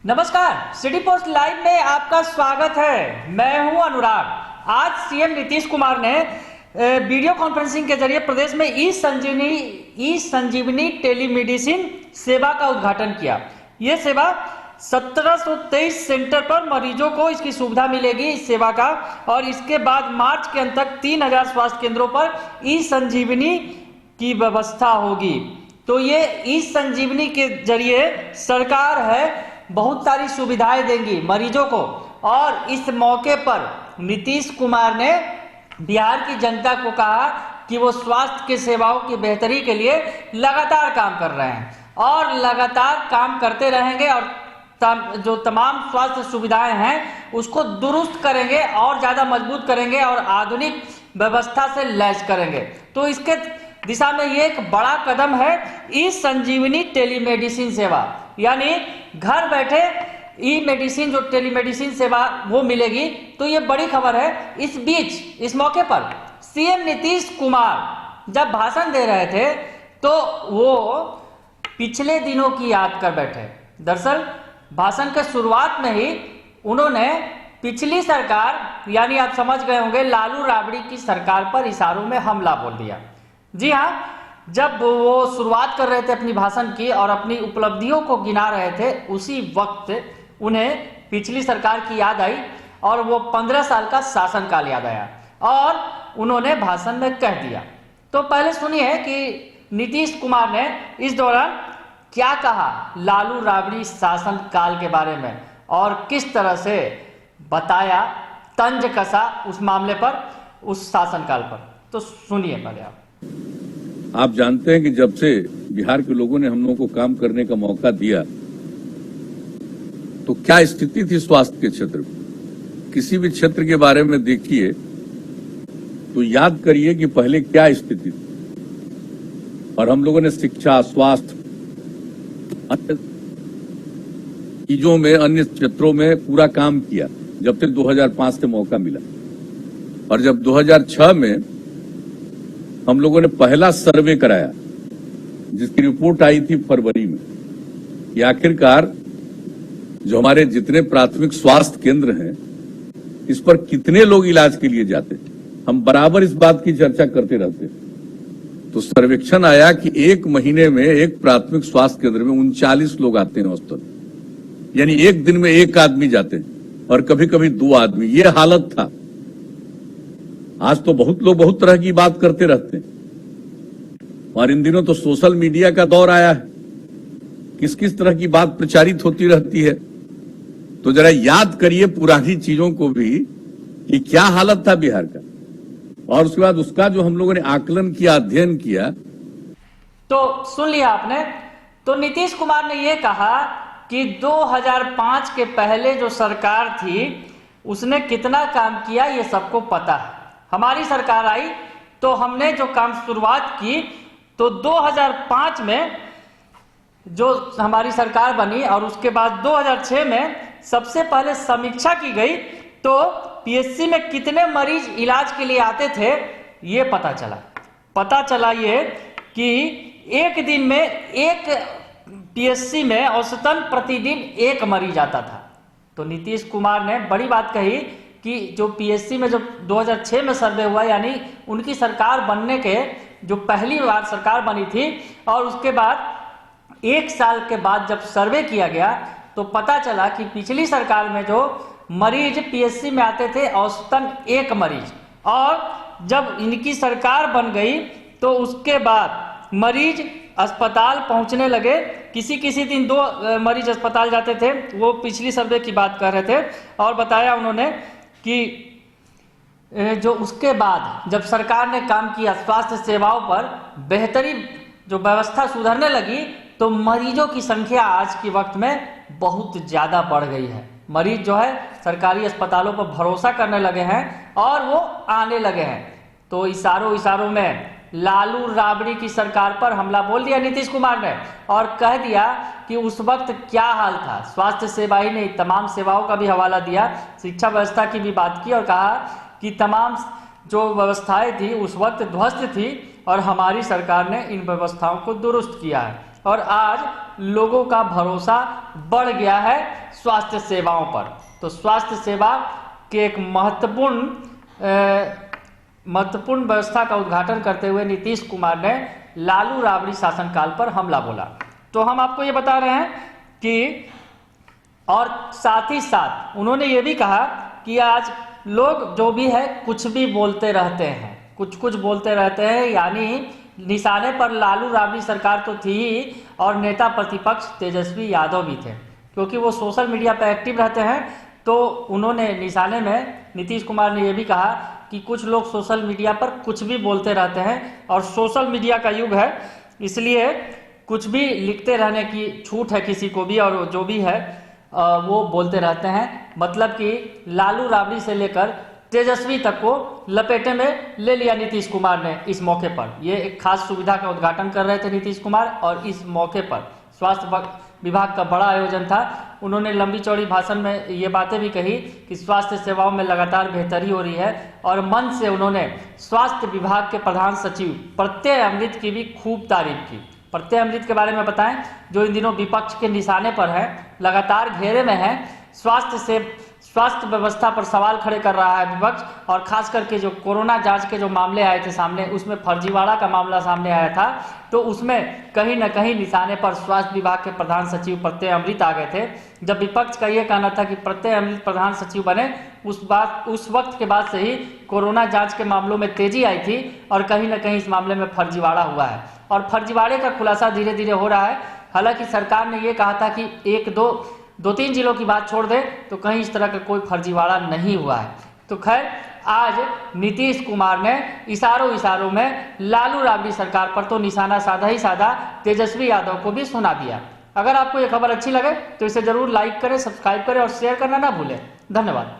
नमस्कार, city post live में आपका स्वागत है। मैं हूं अनुराग। आज सीएम नीतीश कुमार ने वीडियो कॉन्फ्रेंसिंग के जरिए प्रदेश में ई संजीवनी टेलीमेडिसिन सेवा का उद्घाटन किया। यह सेवा 1723 सेंटर पर मरीजों को इसकी सुविधा मिलेगी इस सेवा का, और इसके बाद मार्च के अंत तक 3000 स्वास्थ्य केंद्रों पर ई संजीवनी की व्यवस्था होगी। तो ये ई संजीवनी के जरिए सरकार है बहुत सारी सुविधाएं देंगी मरीजों को। और इस मौके पर नीतीश कुमार ने बिहार की जनता को कहा कि वो स्वास्थ्य की सेवाओं की बेहतरी के लिए लगातार काम कर रहे हैं और लगातार काम करते रहेंगे, और जो तमाम स्वास्थ्य सुविधाएं हैं उसको दुरुस्त करेंगे और ज़्यादा मजबूत करेंगे और आधुनिक व्यवस्था से लैस करेंगे। तो इसके दिशा में ये एक बड़ा कदम है ई संजीवनी टेलीमेडिसिन सेवा, यानी घर बैठे ई मेडिसिन जो टेलीमेडिसिन सेवा वो मिलेगी। तो ये बड़ी खबर है। इस बीच इस मौके पर सीएम नीतीश कुमार जब भाषण दे रहे थे तो वो पिछले दिनों की याद कर बैठे। दरअसल भाषण के शुरुआत में ही उन्होंने पिछली सरकार यानी आप समझ गए होंगे लालू राबड़ी की सरकार पर इशारों में हमला बोल दिया। जी हाँ, जब वो शुरुआत कर रहे थे अपनी भाषण की और अपनी उपलब्धियों को गिना रहे थे, उसी वक्त उन्हें पिछली सरकार की याद आई और वो 15 साल का शासनकाल याद आया और उन्होंने भाषण में कह दिया। तो पहले सुनिए कि नीतीश कुमार ने इस दौरान क्या कहा लालू राबड़ी शासनकाल के बारे में और किस तरह से बताया, तंज कसा उस मामले पर, उस शासनकाल पर। तो सुनिए पहले आप जानते हैं कि जब से बिहार के लोगों ने हम लोगों को काम करने का मौका दिया तो क्या स्थिति थी स्वास्थ्य के क्षेत्र में। किसी भी क्षेत्र के बारे में देखिए तो याद करिए कि पहले क्या स्थिति थी, और हम लोगों ने शिक्षा, स्वास्थ्य, अन्य चीजों में, अन्य क्षेत्रों में पूरा काम किया जब तक 2005 से मौका मिला। और जब 2006 में हम लोगों ने पहला सर्वे कराया जिसकी रिपोर्ट आई थी फरवरी में कि आखिरकार जो हमारे जितने प्राथमिक स्वास्थ्य केंद्र हैं इस पर कितने लोग इलाज के लिए जाते हैं। हम बराबर इस बात की चर्चा करते रहते हैं। तो सर्वेक्षण आया कि एक महीने में एक प्राथमिक स्वास्थ्य केंद्र में 39 लोग आते हैं औसतन, यानी एक दिन में एक आदमी जाते हैं और कभी कभी 2 आदमी। ये हालत था। आज तो बहुत लोग बहुत तरह की बात करते रहते हैं और इन दिनों तो सोशल मीडिया का दौर आया है, किस किस तरह की बात प्रचारित होती रहती है। तो जरा याद करिए पुरानी चीजों को भी कि क्या हालत था बिहार का, और उसके बाद उसका जो हम लोगों ने आकलन किया, अध्ययन किया। तो सुन लिया आपने। तो नीतीश कुमार ने यह कहा कि 2005 के पहले जो सरकार थी उसने कितना काम किया ये सबको पता है। हमारी सरकार आई तो हमने जो काम शुरुआत की, तो 2005 में जो हमारी सरकार बनी और उसके बाद 2006 में सबसे पहले समीक्षा की गई तो पीएचसी में कितने मरीज इलाज के लिए आते थे ये पता चला ये कि एक दिन में एक पीएचसी में औसतन प्रतिदिन एक मरीज आता था। तो नीतीश कुमार ने बड़ी बात कही कि जो पीएचसी में जो 2006 में सर्वे हुआ, यानी उनकी सरकार बनने के जो पहली बार सरकार बनी थी, और उसके बाद 1 साल के बाद जब सर्वे किया गया तो पता चला कि पिछली सरकार में जो मरीज पीएचसी में आते थे औसतन एक मरीज, और जब इनकी सरकार बन गई तो उसके बाद मरीज अस्पताल पहुंचने लगे। किसी दिन 2 मरीज अस्पताल जाते थे। वो पिछली सर्वे की बात कर रहे थे और बताया उन्होंने कि जो उसके बाद जब सरकार ने काम किया स्वास्थ्य सेवाओं पर बेहतरी, जो व्यवस्था सुधरने लगी, तो मरीजों की संख्या आज के वक्त में बहुत ज़्यादा बढ़ गई है। मरीज जो है सरकारी अस्पतालों पर भरोसा करने लगे हैं और वो आने लगे हैं। तो इशारों में लालू राबड़ी की सरकार पर हमला बोल दिया नीतीश कुमार ने और कह दिया कि उस वक्त क्या हाल था। स्वास्थ्य सेवा ही नहीं, तमाम सेवाओं का भी हवाला दिया, शिक्षा व्यवस्था की भी बात की और कहा कि तमाम जो व्यवस्थाएं थी उस वक्त ध्वस्त थी और हमारी सरकार ने इन व्यवस्थाओं को दुरुस्त किया है। और आज लोगों का भरोसा बढ़ गया है स्वास्थ्य सेवाओं पर। तो स्वास्थ्य सेवा के एक महत्वपूर्ण व्यवस्था का उद्घाटन करते हुए नीतीश कुमार ने लालू राबड़ी शासनकाल पर हमला बोला। तो हम आपको ये बता रहे हैं कि, और साथ ही साथ उन्होंने ये भी कहा कि आज लोग जो भी है कुछ भी बोलते रहते हैं, कुछ बोलते रहते हैं, यानी निशाने पर लालू राबड़ी सरकार तो थी ही और नेता प्रतिपक्ष तेजस्वी यादव भी थे, क्योंकि वो सोशल मीडिया पर एक्टिव रहते हैं। तो उन्होंने निशाने में नीतीश कुमार ने यह भी कहा कि कुछ लोग सोशल मीडिया पर कुछ भी बोलते रहते हैं और सोशल मीडिया का युग है, इसलिए कुछ भी लिखते रहने की छूट है किसी को भी, और जो भी है वो बोलते रहते हैं। मतलब कि लालू राबड़ी से लेकर तेजस्वी तक को लपेटे में ले लिया नीतीश कुमार ने इस मौके पर। ये एक खास सुविधा का उद्घाटन कर रहे थे नीतीश कुमार, और इस मौके पर स्वास्थ्य विभाग का बड़ा आयोजन था। उन्होंने लंबी चौड़ी भाषण में ये बातें भी कही कि स्वास्थ्य सेवाओं में लगातार बेहतरी हो रही है, और मन से उन्होंने स्वास्थ्य विभाग के प्रधान सचिव प्रत्यय अमृत की भी खूब तारीफ की। प्रत्यय अमृत के बारे में बताएं, जो इन दिनों विपक्ष के निशाने पर है, लगातार घेरे में है, स्वास्थ्य व्यवस्था पर सवाल खड़े कर रहा है विपक्ष, और खास करके जो कोरोना जांच के जो मामले आए थे सामने, उसमें फर्जीवाड़ा का मामला सामने आया था, तो उसमें कहीं न कहीं निशाने पर स्वास्थ्य विभाग के प्रधान सचिव प्रत्यय अमृत आ गए थे। जब विपक्ष का ये कहना था कि प्रत्यय अमृत प्रधान सचिव बने, उस वक्त के बाद से ही कोरोना जांच के मामलों में तेजी आई थी, और कहीं न कहीं इस मामले में फर्जीवाड़ा हुआ है, और फर्जीवाड़े का खुलासा धीरे धीरे हो रहा है। हालांकि सरकार ने ये कहा था कि दो तीन जिलों की बात छोड़ दे तो कहीं इस तरह का कोई फर्जीवाड़ा नहीं हुआ है। तो खैर, आज नीतीश कुमार ने इशारों में लालू राबड़ी सरकार पर तो निशाना साधा ही साधा, तेजस्वी यादव को भी सुना दिया। अगर आपको ये खबर अच्छी लगे तो इसे जरूर लाइक करें, सब्सक्राइब करें और शेयर करना ना भूलें। धन्यवाद।